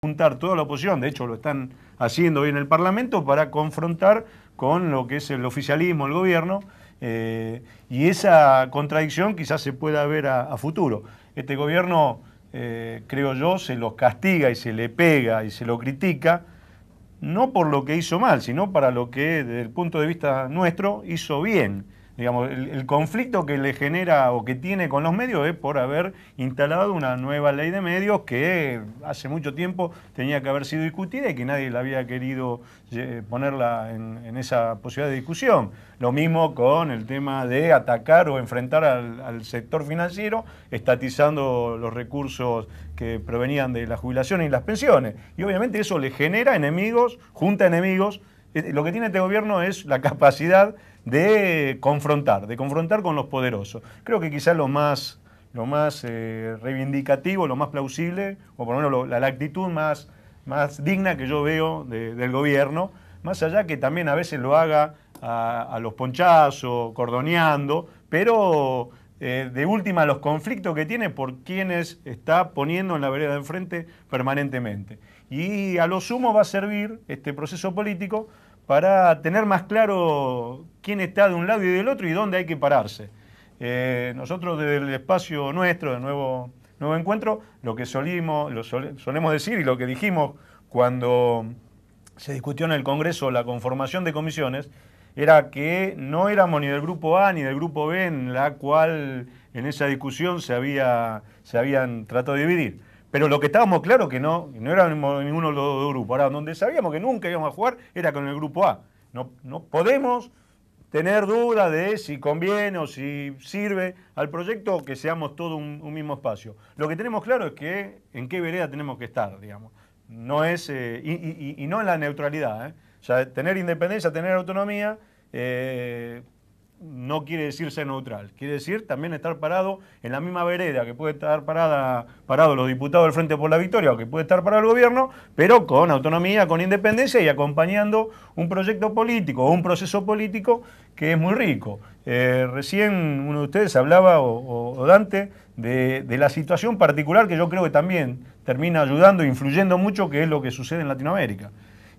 juntar toda la oposición, de hecho lo están haciendo hoy en el Parlamento, para confrontar con lo que es el oficialismo, el gobierno, y esa contradicción quizás se pueda ver a futuro. Este gobierno, creo yo, se los castiga y se le pega y se lo critica, no por lo que hizo mal, sino para lo que, desde el punto de vista nuestro, hizo bien. Digamos, el conflicto que le genera o que tiene con los medios es por haber instalado una nueva ley de medios que hace mucho tiempo tenía que haber sido discutida y que nadie la había querido ponerla en esa posibilidad de discusión. Lo mismo con el tema de atacar o enfrentar al sector financiero, estatizando los recursos que provenían de la jubilación y las pensiones. Y obviamente eso le genera enemigos, junta enemigos. Lo que tiene este gobierno es la capacidad de confrontar con los poderosos. Creo que quizás lo más reivindicativo, lo más plausible, o por lo menos la actitud más digna que yo veo del gobierno, más allá que también a veces lo haga a los ponchazos, cordoneando, pero de última los conflictos que tiene por quienes está poniendo en la vereda de enfrente permanentemente. Y a lo sumo va a servir este proceso político para tener más claro quién está de un lado y del otro y dónde hay que pararse. Nosotros desde el espacio nuestro, de Nuevo Encuentro, lo que solemos decir y lo que dijimos cuando se discutió en el Congreso la conformación de comisiones, era que no éramos ni del grupo A ni del grupo B, en la cual en esa discusión se habían tratado de dividir. Pero lo que estábamos claros que no éramos ninguno de los dos grupos. Ahora, donde sabíamos que nunca íbamos a jugar era con el grupo A. No podemos tener dudas de si conviene o si sirve al proyecto que seamos todo un mismo espacio. Lo que tenemos claro es que en qué vereda tenemos que estar, digamos. No es, y no en la neutralidad. O sea, tener independencia, tener autonomía, no quiere decir ser neutral, quiere decir también estar parado en la misma vereda que puede estar parado los diputados del Frente por la Victoria o que puede estar parado el gobierno, pero con autonomía, con independencia y acompañando un proyecto político o un proceso político que es muy rico. Recién uno de ustedes hablaba, o Dante, de la situación particular que yo creo que también termina ayudando e influyendo mucho, que es lo que sucede en Latinoamérica.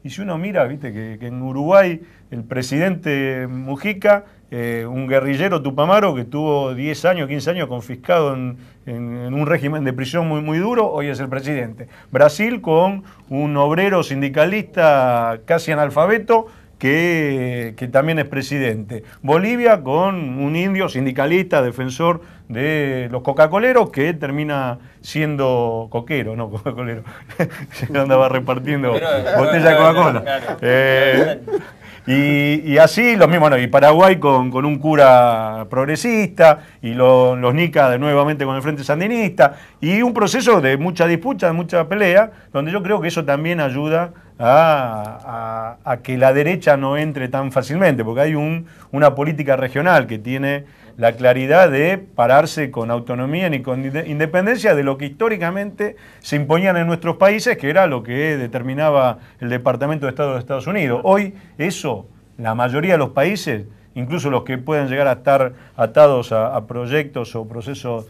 Y si uno mira, viste, que en Uruguay el presidente Mujica, un guerrillero tupamaro que tuvo 10 años, 15 años confiscado en un régimen de prisión muy duro, hoy es el presidente. Brasil con un obrero sindicalista casi analfabeto que también es presidente. Bolivia con un indio sindicalista, defensor de los coca-coleros, que termina siendo coquero, no coca-colero. Se andaba repartiendo botella de Coca-Cola. Claro. Y así, lo mismo, bueno, y Paraguay con un cura progresista, y los nica nuevamente con el Frente Sandinista, y un proceso de mucha disputa, de mucha pelea, donde yo creo que eso también ayuda a que la derecha no entre tan fácilmente, porque hay una política regional que tiene la claridad de pararse con autonomía y con independencia de lo que históricamente se imponían en nuestros países, que era lo que determinaba el Departamento de Estado de Estados Unidos. Hoy eso, la mayoría de los países, incluso los que pueden llegar a estar atados a proyectos o procesos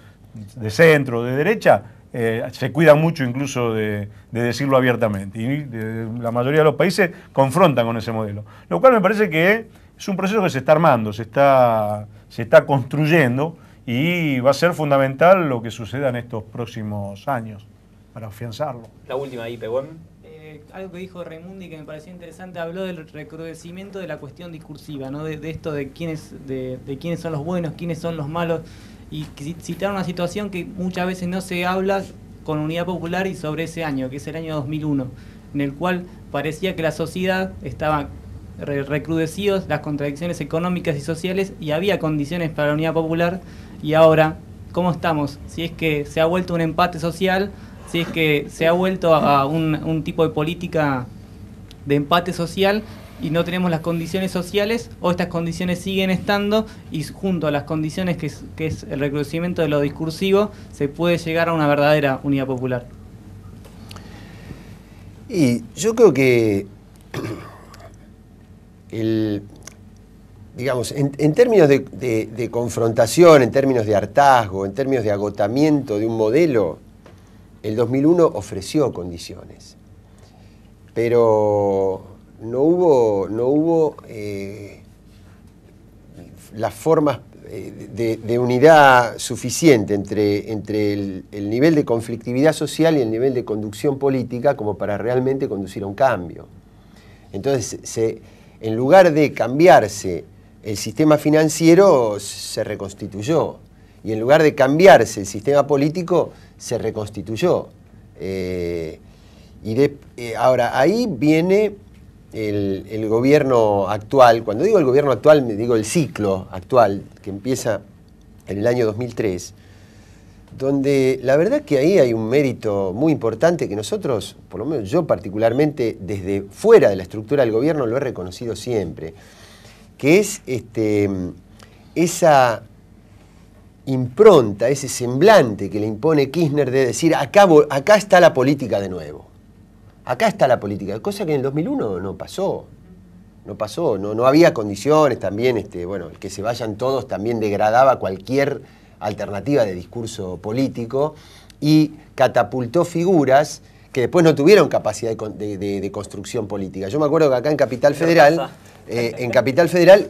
de centro o de derecha, se cuidan mucho incluso de decirlo abiertamente. Y la mayoría de los países confrontan con ese modelo. Lo cual me parece que es un proceso que se está armando, se está construyendo, y va a ser fundamental lo que suceda en estos próximos años para afianzarlo. La última ahí, Pehuen. Algo que dijo Raimundi que me pareció interesante, habló del recrudecimiento de la cuestión discursiva, ¿no? de esto de quiénes son los buenos, quiénes son los malos, y citar una situación que muchas veces no se habla con Unidad Popular y sobre ese año, que es el año 2001, en el cual parecía que la sociedad estaba recrudecidos, las contradicciones económicas y sociales, y había condiciones para la Unidad Popular. Y ahora, ¿cómo estamos? Si es que se ha vuelto un empate social, si es que se ha vuelto a un tipo de política de empate social y no tenemos las condiciones sociales, o estas condiciones siguen estando, y junto a las condiciones que es el recrudecimiento de lo discursivo, se puede llegar a una verdadera Unidad Popular. Y yo creo que digamos, en términos de confrontación, en términos de hartazgo, en términos de agotamiento de un modelo, el 2001 ofreció condiciones, pero no hubo las formas de unidad suficiente entre el nivel de conflictividad social y el nivel de conducción política como para realmente conducir a un cambio. Entonces, en lugar de cambiarse el sistema financiero, se reconstituyó. Y en lugar de cambiarse el sistema político, se reconstituyó. Ahora, ahí viene el gobierno actual. Cuando digo el gobierno actual, me digo el ciclo actual, que empieza en el año 2003, donde la verdad que ahí hay un mérito muy importante que nosotros, por lo menos yo particularmente, desde fuera de la estructura del gobierno lo he reconocido siempre, que es esa impronta, ese semblante que le impone Kirchner de decir, acá está la política de nuevo. Acá está la política, cosa que en el 2001 no pasó. No había condiciones también, bueno, el que se vayan todos también degradaba cualquier alternativa de discurso político y catapultó figuras que después no tuvieron capacidad de construcción política. Yo me acuerdo que acá en Capital Federal,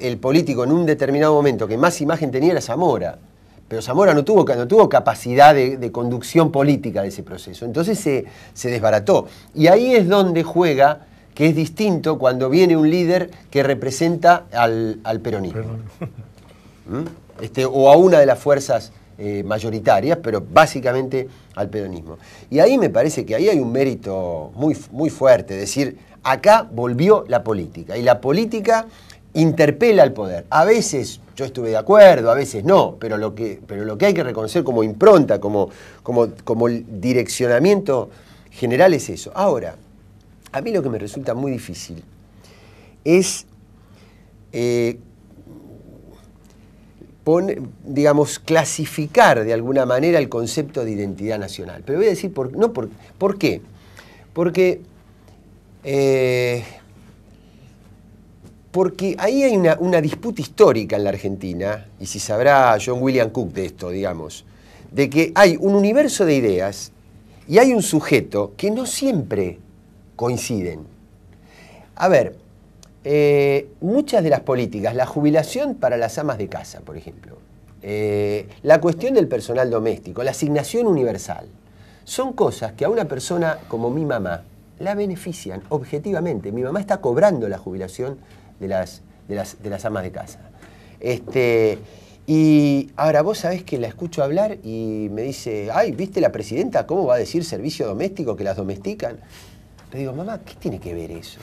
el político en un determinado momento que más imagen tenía era Zamora. Pero Zamora no tuvo capacidad de conducción política de ese proceso. Entonces se desbarató. Y ahí es donde juega, que es distinto cuando viene un líder que representa al peronismo. O a una de las fuerzas mayoritarias, pero básicamente al peronismo. Y ahí me parece que ahí hay un mérito muy, muy fuerte. Es decir, acá volvió la política. Y la política interpela al poder. A veces yo estuve de acuerdo, a veces no, pero lo que hay que reconocer como impronta, como el direccionamiento general es eso. Ahora, a mí lo que me resulta muy difícil es clasificar de alguna manera el concepto de identidad nacional. Pero voy a decir por qué. Porque ahí hay una disputa histórica en la Argentina, y si sabrá John William Cook de esto, digamos, de que hay un universo de ideas y hay un sujeto que no siempre coinciden. A ver, muchas de las políticas, la jubilación para las amas de casa, por ejemplo, la cuestión del personal doméstico, la asignación universal, son cosas que a una persona como mi mamá la benefician objetivamente. Mi mamá está cobrando la jubilación de las amas de casa. Y ahora vos sabés que la escucho hablar y me dice, ay, ¿viste la presidenta cómo va a decir servicio doméstico, que las domestican? Le digo, mamá, ¿qué tiene que ver eso?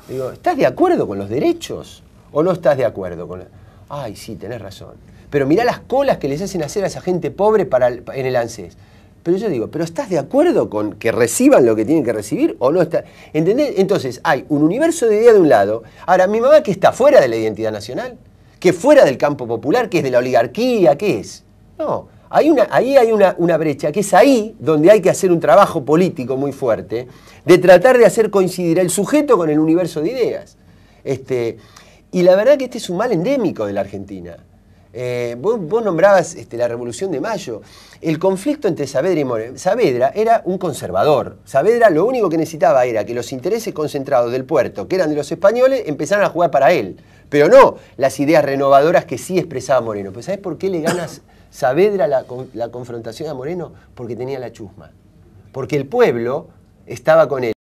Le digo, ¿estás de acuerdo con los derechos o no estás de acuerdo con...? Ay, sí, tenés razón. Pero mirá las colas que les hacen hacer a esa gente pobre en el ANSES. Pero yo digo, ¿pero estás de acuerdo con que reciban lo que tienen que recibir o no está? ¿Entendés? Entonces, hay un universo de ideas de un lado. Ahora, mi mamá que está fuera de la identidad nacional, que fuera del campo popular, que es de la oligarquía, ¿qué es? No, ahí hay una brecha, que es ahí donde hay que hacer un trabajo político muy fuerte, de tratar de hacer coincidir el sujeto con el universo de ideas. Y la verdad que este es un mal endémico de la Argentina. Vos nombrabas la Revolución de Mayo. El conflicto entre Saavedra y Moreno. Saavedra era un conservador. Saavedra lo único que necesitaba era que los intereses concentrados del puerto, que eran de los españoles, empezaran a jugar para él. Pero no las ideas renovadoras que sí expresaba Moreno. ¿Pero sabés por qué le ganas Saavedra la confrontación a Moreno? Porque tenía la chusma. Porque el pueblo estaba con él.